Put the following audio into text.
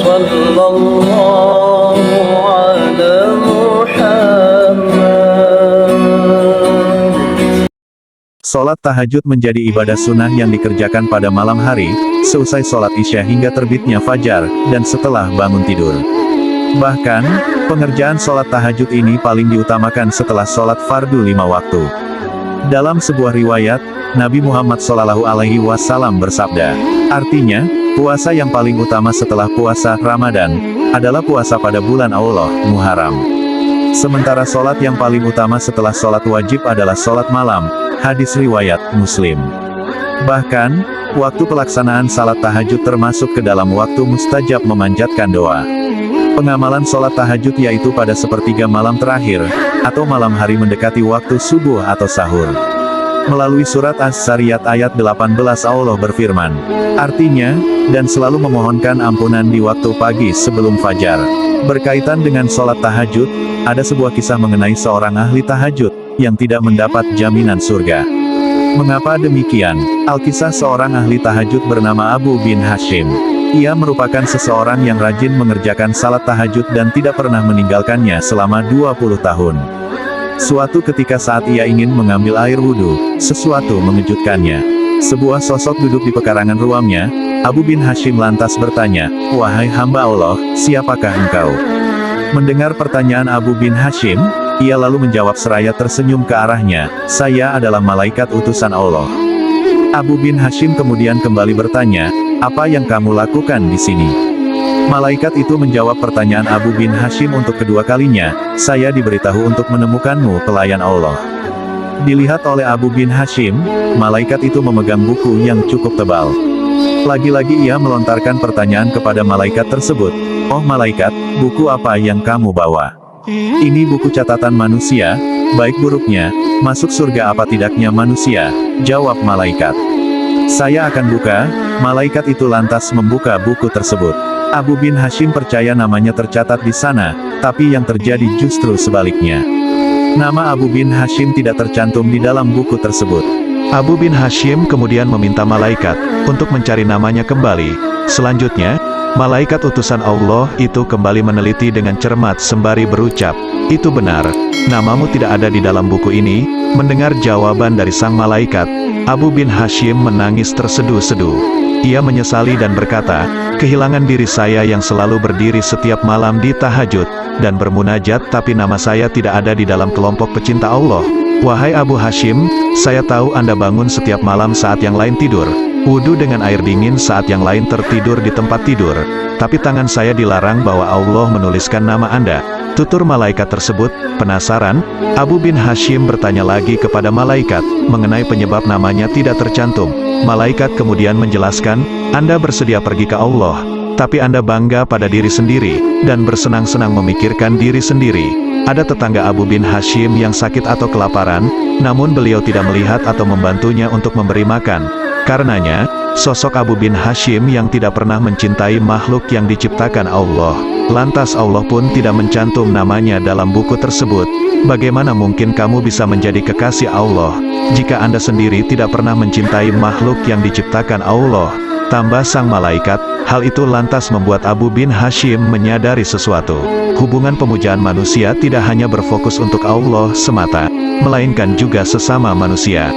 Sallallahu ala Muhammad. Sholat tahajud menjadi ibadah sunnah yang dikerjakan pada malam hari, seusai sholat isya hingga terbitnya fajar, dan setelah bangun tidur. Bahkan, pengerjaan sholat tahajud ini paling diutamakan setelah sholat fardu 5 waktu. Dalam sebuah riwayat, Nabi Muhammad SAW bersabda, artinya, puasa yang paling utama setelah puasa Ramadan, adalah puasa pada bulan Allah, Muharram. Sementara sholat yang paling utama setelah sholat wajib adalah sholat malam, hadis riwayat Muslim. Bahkan, waktu pelaksanaan salat tahajud termasuk ke dalam waktu mustajab memanjatkan doa. Pengamalan sholat tahajud yaitu pada sepertiga malam terakhir, atau malam hari mendekati waktu subuh atau sahur. Melalui surat Az-Zariyat ayat 18 Allah berfirman, artinya, dan selalu memohonkan ampunan di waktu pagi sebelum fajar. Berkaitan dengan sholat tahajud, ada sebuah kisah mengenai seorang ahli tahajud, yang tidak mendapat jaminan surga. Mengapa demikian? Alkisah seorang ahli tahajud bernama Abu bin Hashim. Ia merupakan seseorang yang rajin mengerjakan salat tahajud dan tidak pernah meninggalkannya selama 20 tahun. Suatu ketika saat ia ingin mengambil air wudhu, sesuatu mengejutkannya. Sebuah sosok duduk di pekarangan ruangnya. Abu bin Hashim lantas bertanya, "Wahai hamba Allah, siapakah engkau?" Mendengar pertanyaan Abu bin Hashim, ia lalu menjawab seraya tersenyum ke arahnya, "Saya adalah malaikat utusan Allah." Abu bin Hashim kemudian kembali bertanya, "Apa yang kamu lakukan di sini?" Malaikat itu menjawab pertanyaan Abu bin Hashim untuk kedua kalinya, "Saya diberitahu untuk menemukanmu, pelayan Allah." Dilihat oleh Abu bin Hashim, malaikat itu memegang buku yang cukup tebal. Lagi-lagi ia melontarkan pertanyaan kepada malaikat tersebut, "Oh malaikat, buku apa yang kamu bawa?" "Ini buku catatan manusia, baik buruknya, masuk surga apa tidaknya manusia," jawab malaikat. "Saya akan buka." Malaikat itu lantas membuka buku tersebut. Abu bin Hashim percaya namanya tercatat di sana, tapi yang terjadi justru sebaliknya. Nama Abu bin Hashim tidak tercantum di dalam buku tersebut. Abu bin Hashim kemudian meminta malaikat untuk mencari namanya kembali. Selanjutnya, malaikat utusan Allah itu kembali meneliti dengan cermat sembari berucap, "Itu benar, namamu tidak ada di dalam buku ini." Mendengar jawaban dari sang malaikat, Abu bin Hashim menangis terseduh-seduh. Ia menyesali dan berkata, "Kehilangan diri saya yang selalu berdiri setiap malam di tahajud, dan bermunajat tapi nama saya tidak ada di dalam kelompok pecinta Allah." "Wahai Abu Hashim, saya tahu Anda bangun setiap malam saat yang lain tidur, wudu dengan air dingin saat yang lain tertidur di tempat tidur, tapi tangan saya dilarang bahwa Allah menuliskan nama Anda." Tutur malaikat tersebut. Penasaran, Abu bin Hashim bertanya lagi kepada malaikat, mengenai penyebab namanya tidak tercantum. Malaikat kemudian menjelaskan, "Anda bersedia pergi ke Allah, tapi Anda bangga pada diri sendiri, dan bersenang-senang memikirkan diri sendiri." Ada tetangga Abu bin Hashim yang sakit atau kelaparan, namun beliau tidak melihat atau membantunya untuk memberi makan. Karenanya, sosok Abu bin Hashim yang tidak pernah mencintai makhluk yang diciptakan Allah. Lantas Allah pun tidak mencantum namanya dalam buku tersebut. Bagaimana mungkin kamu bisa menjadi kekasih Allah, jika Anda sendiri tidak pernah mencintai makhluk yang diciptakan Allah? Tambah sang malaikat, hal itu lantas membuat Abu bin Hashim menyadari sesuatu. Hubungan pemujaan manusia tidak hanya berfokus untuk Allah semata, melainkan juga sesama manusia.